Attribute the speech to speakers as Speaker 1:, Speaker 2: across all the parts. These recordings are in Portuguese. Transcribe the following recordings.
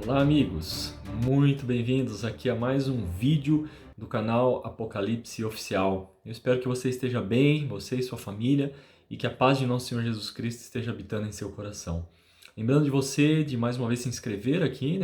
Speaker 1: Olá amigos, muito bem-vindos aqui a mais um vídeo do canal Apocalipse Oficial. Eu espero que você esteja bem, você e sua família, e que a paz de nosso Senhor Jesus Cristo esteja habitando em seu coração. Lembrando de você de mais uma vez se inscrever aqui,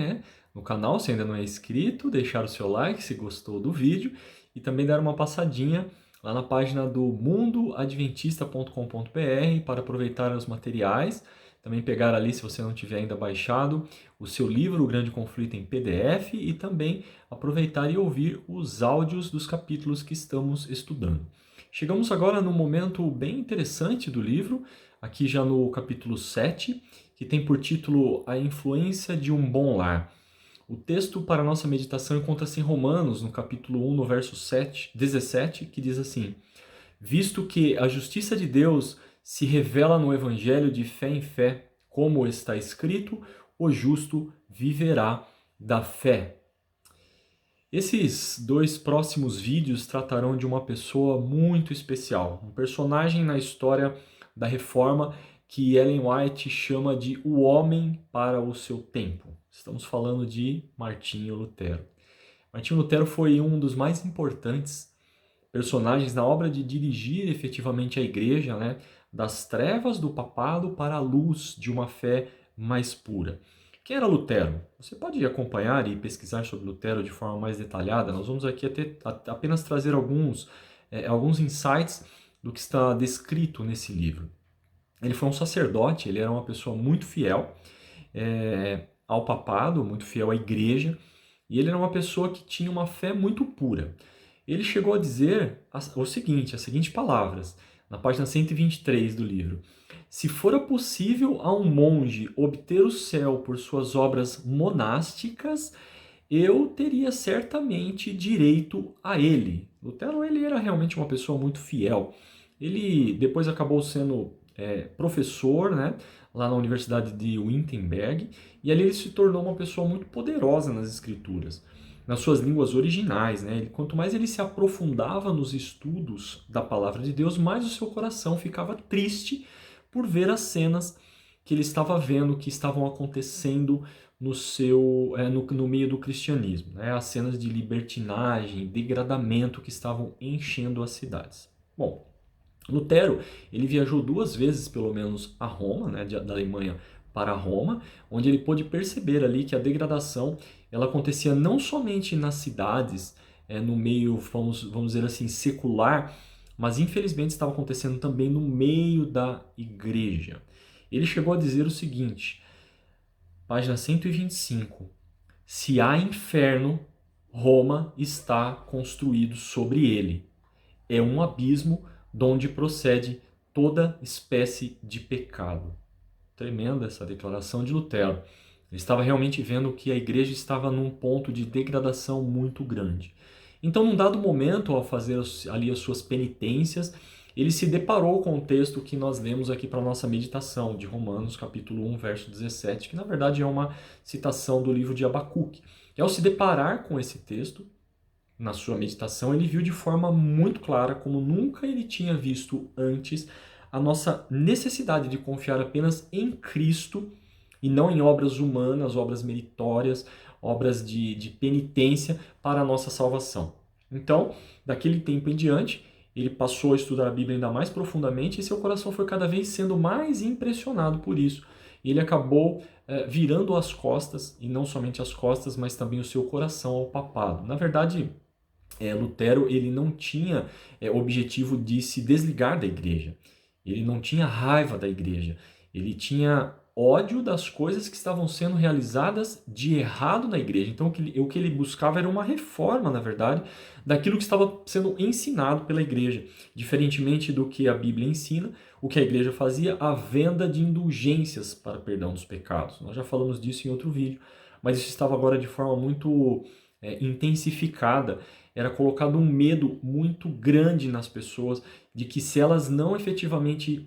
Speaker 1: no canal, se ainda não é inscrito, deixar o seu like se gostou do vídeo e também dar uma passadinha lá na página do mundoadventista.com.br para aproveitar os materiais. Também pegar ali, se você não tiver ainda baixado, o seu livro, O Grande Conflito, em PDF, e também aproveitar e ouvir os áudios dos capítulos que estamos estudando. Chegamos agora num momento bem interessante do livro, aqui já no capítulo 7, que tem por título A Influência de um Bom Lar. O texto para a nossa meditação encontra-se em Romanos, no capítulo 1, no verso 17, que diz assim: Visto que a justiça de Deus se revela no evangelho de fé em fé, como está escrito, o justo viverá da fé. Esses dois próximos vídeos tratarão de uma pessoa muito especial, um personagem na história da Reforma que Ellen White chama de o homem para o seu tempo. Estamos falando de Martinho Lutero. Martinho Lutero foi um dos mais importantes personagens na obra de dirigir efetivamente a igreja, das trevas do papado para a luz de uma fé mais pura. Quem era Lutero? Você pode acompanhar e pesquisar sobre Lutero de forma mais detalhada. Nós vamos aqui apenas trazer alguns insights do que está descrito nesse livro. Ele foi um sacerdote, ele era uma pessoa muito fiel ao papado, muito fiel à igreja, e ele era uma pessoa que tinha uma fé muito pura. Ele chegou a dizer as seguintes palavras, na página 123 do livro: Se fora possível a um monge obter o céu por suas obras monásticas, eu teria certamente direito a ele. Lutero, ele era realmente uma pessoa muito fiel. Ele depois acabou sendo professor, lá na Universidade de Wittenberg, e ali ele se tornou uma pessoa muito poderosa nas escrituras, nas suas línguas originais. Quanto mais ele se aprofundava nos estudos da palavra de Deus, mais o seu coração ficava triste por ver as cenas que ele estava vendo, que estavam acontecendo no meio do cristianismo, as cenas de libertinagem, degradamento que estavam enchendo as cidades. Bom, Lutero, ele viajou 2 vezes, pelo menos, a Roma, da Alemanha para Roma, onde ele pôde perceber ali que a degradação ela acontecia não somente nas cidades, no meio, vamos dizer assim, secular, mas infelizmente estava acontecendo também no meio da igreja. Ele chegou a dizer o seguinte, página 125, se há inferno, Roma está construído sobre ele. É um abismo donde procede toda espécie de pecado. Tremenda essa declaração de Lutero. Ele estava realmente vendo que a igreja estava num ponto de degradação muito grande. Então, num dado momento, ao fazer ali as suas penitências, ele se deparou com o texto que nós lemos aqui para a nossa meditação, de Romanos, capítulo 1, verso 17, que na verdade é uma citação do livro de Abacuque. E ao se deparar com esse texto, na sua meditação, ele viu de forma muito clara, como nunca ele tinha visto antes, a nossa necessidade de confiar apenas em Cristo e não em obras humanas, obras meritórias, obras de penitência para a nossa salvação. Então, daquele tempo em diante, ele passou a estudar a Bíblia ainda mais profundamente e seu coração foi cada vez sendo mais impressionado por isso. E ele acabou virando as costas, e não somente as costas, mas também o seu coração ao papado. Na verdade, Lutero, ele não tinha objetivo de se desligar da igreja. Ele não tinha raiva da igreja. Ele tinha ódio das coisas que estavam sendo realizadas de errado na igreja. Então, o que ele buscava era uma reforma, na verdade, daquilo que estava sendo ensinado pela igreja. Diferentemente do que a Bíblia ensina, o que a igreja fazia, a venda de indulgências para perdão dos pecados. Nós já falamos disso em outro vídeo, mas isso estava agora de forma muito intensificada. Era colocado um medo muito grande nas pessoas de que se elas não efetivamente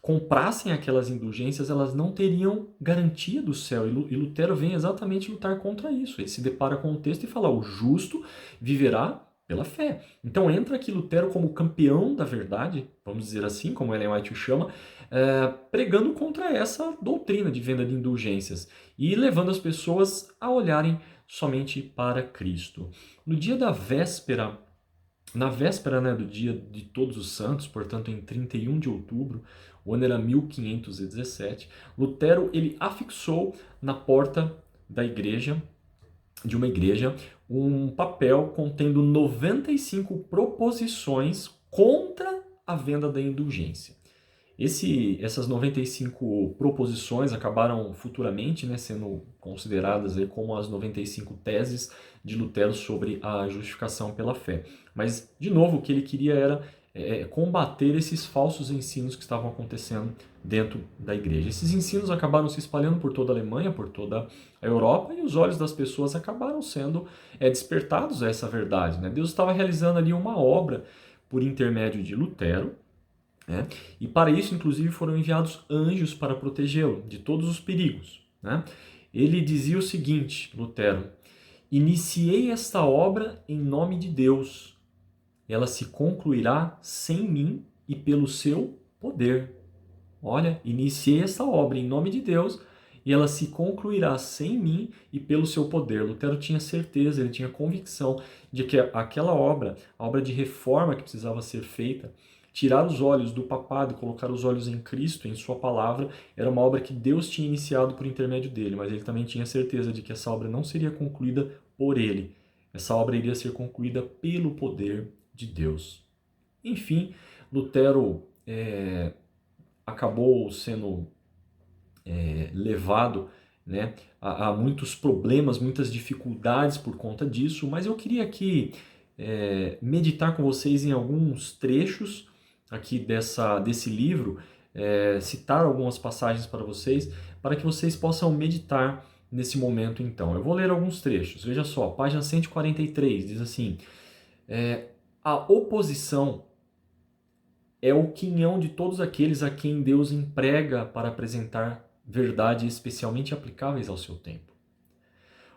Speaker 1: comprassem aquelas indulgências, elas não teriam garantia do céu. E Lutero vem exatamente lutar contra isso. Ele se depara com o texto e fala: o justo viverá Pela fé. Então entra aqui Lutero como campeão da verdade, vamos dizer assim, como Ellen White o chama, pregando contra essa doutrina de venda de indulgências e levando as pessoas a olharem somente para Cristo. No dia da véspera, na véspera, né, do dia de Todos os Santos, portanto em 31 de outubro, o ano era 1517, Lutero ele afixou na porta da igreja, de uma igreja, um papel contendo 95 proposições contra a venda da indulgência. Essas 95 proposições acabaram futuramente, né, sendo consideradas aí como as 95 teses de Lutero sobre a justificação pela fé. Mas, de novo, o que ele queria era combater esses falsos ensinos que estavam acontecendo dentro da igreja. Esses ensinos acabaram se espalhando por toda a Alemanha, por toda a Europa, e os olhos das pessoas acabaram sendo despertados a essa verdade, né? Deus estava realizando ali uma obra por intermédio de Lutero, né? E para isso, inclusive, foram enviados anjos para protegê-lo de todos os perigos, né? Ele dizia o seguinte, Lutero: iniciei esta obra em nome de Deus. Ela se concluirá sem mim e pelo seu poder. Olha, iniciei essa obra em nome de Deus e ela se concluirá sem mim e pelo seu poder. Lutero tinha certeza, ele tinha convicção de que aquela obra, a obra de reforma que precisava ser feita, tirar os olhos do papado e colocar os olhos em Cristo, em sua palavra, era uma obra que Deus tinha iniciado por intermédio dele, mas ele também tinha certeza de que essa obra não seria concluída por ele. Essa obra iria ser concluída pelo poder de Deus. Enfim, Lutero acabou sendo levado, né, a muitos problemas, muitas dificuldades por conta disso, mas eu queria aqui meditar com vocês em alguns trechos aqui desse livro, citar algumas passagens para que vocês possam meditar nesse momento então. Eu vou ler alguns trechos, veja só, página 143, diz assim: a oposição é o quinhão de todos aqueles a quem Deus emprega para apresentar verdade especialmente aplicáveis ao seu tempo.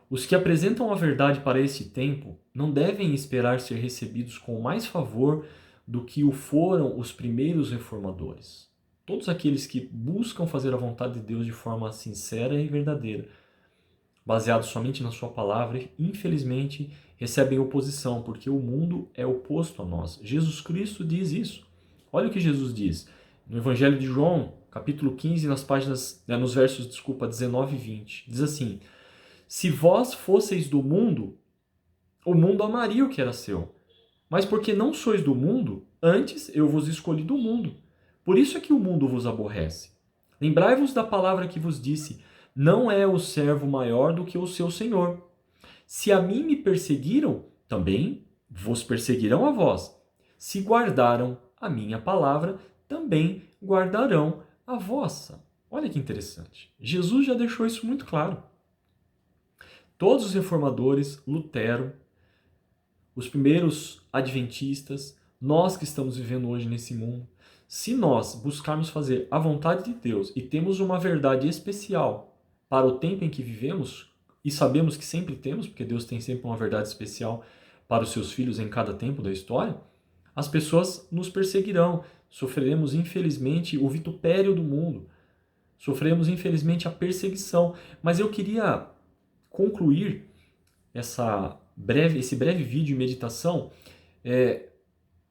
Speaker 1: Os que apresentam a verdade para esse tempo não devem esperar ser recebidos com mais favor do que o foram os primeiros reformadores. Todos aqueles que buscam fazer a vontade de Deus de forma sincera e verdadeira, baseado somente na sua palavra, infelizmente recebem oposição, porque o mundo é oposto a nós. Jesus Cristo diz isso. Olha o que Jesus diz no Evangelho de João, capítulo 15, nos versos 19 e 20. Diz assim: se vós fosseis do mundo, o mundo amaria o que era seu. Mas porque não sois do mundo, antes eu vos escolhi do mundo. Por isso é que o mundo vos aborrece. Lembrai-vos da palavra que vos disse: não é o servo maior do que o seu senhor. Se a mim me perseguiram, também vos perseguirão a vós. Se guardaram a minha palavra, também guardarão a vossa. Olha que interessante. Jesus já deixou isso muito claro. Todos os reformadores, Lutero, os primeiros adventistas, nós que estamos vivendo hoje nesse mundo, se nós buscarmos fazer a vontade de Deus e temos uma verdade especial para o tempo em que vivemos, e sabemos que sempre temos, porque Deus tem sempre uma verdade especial para os seus filhos em cada tempo da história, as pessoas nos perseguirão, sofreremos infelizmente o vitupério do mundo, sofreremos infelizmente a perseguição. Mas eu queria concluir esse breve vídeo de meditação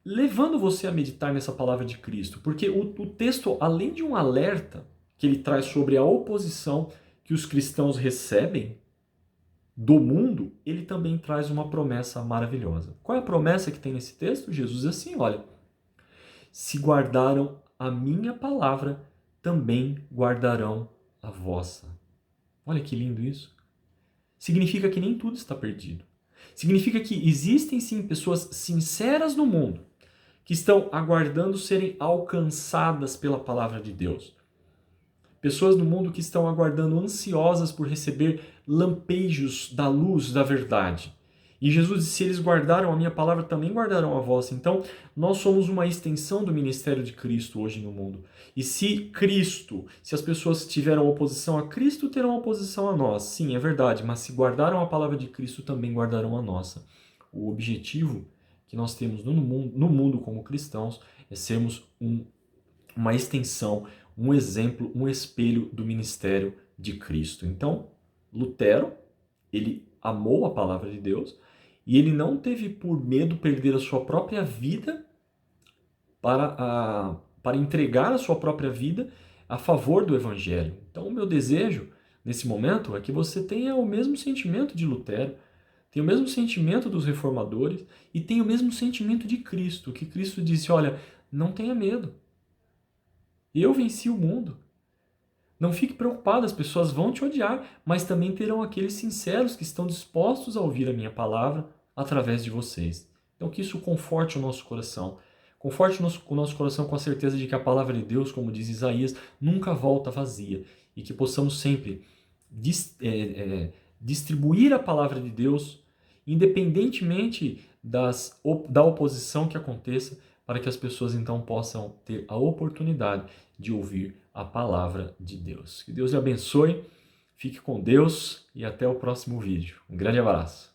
Speaker 1: levando você a meditar nessa palavra de Cristo, porque o texto, além de um alerta que ele traz sobre a oposição que os cristãos recebem do mundo, ele também traz uma promessa maravilhosa. Qual é a promessa que tem nesse texto? Jesus diz assim, olha: se guardaram a minha palavra, também guardarão a vossa. Olha que lindo isso. Significa que nem tudo está perdido. Significa que existem sim pessoas sinceras no mundo que estão aguardando serem alcançadas pela palavra de Deus. Pessoas no mundo que estão aguardando, ansiosas por receber lampejos da luz da verdade. E Jesus disse: se eles guardaram a minha palavra, também guardarão a vossa. Então, nós somos uma extensão do ministério de Cristo hoje no mundo. E se as pessoas tiveram oposição a Cristo, terão oposição a nós. Sim, é verdade, mas se guardaram a palavra de Cristo, também guardarão a nossa. O objetivo que nós temos no mundo como cristãos é sermos uma extensão, um exemplo, um espelho do ministério de Cristo. Então, Lutero, ele amou a palavra de Deus e ele não teve por medo perder a sua própria vida para entregar a sua própria vida a favor do Evangelho. Então, o meu desejo nesse momento é que você tenha o mesmo sentimento de Lutero, tenha o mesmo sentimento dos reformadores e tenha o mesmo sentimento de Cristo, que Cristo disse, olha, não tenha medo. Eu venci o mundo. Não fique preocupado, as pessoas vão te odiar, mas também terão aqueles sinceros que estão dispostos a ouvir a minha palavra através de vocês. Então que isso conforte o nosso coração. Conforte o nosso coração com a certeza de que a palavra de Deus, como diz Isaías, nunca volta vazia. E que possamos sempre distribuir a palavra de Deus, independentemente da oposição que aconteça, para que as pessoas então possam ter a oportunidade de ouvir a palavra de Deus. Que Deus lhe abençoe, fique com Deus e até o próximo vídeo. Um grande abraço.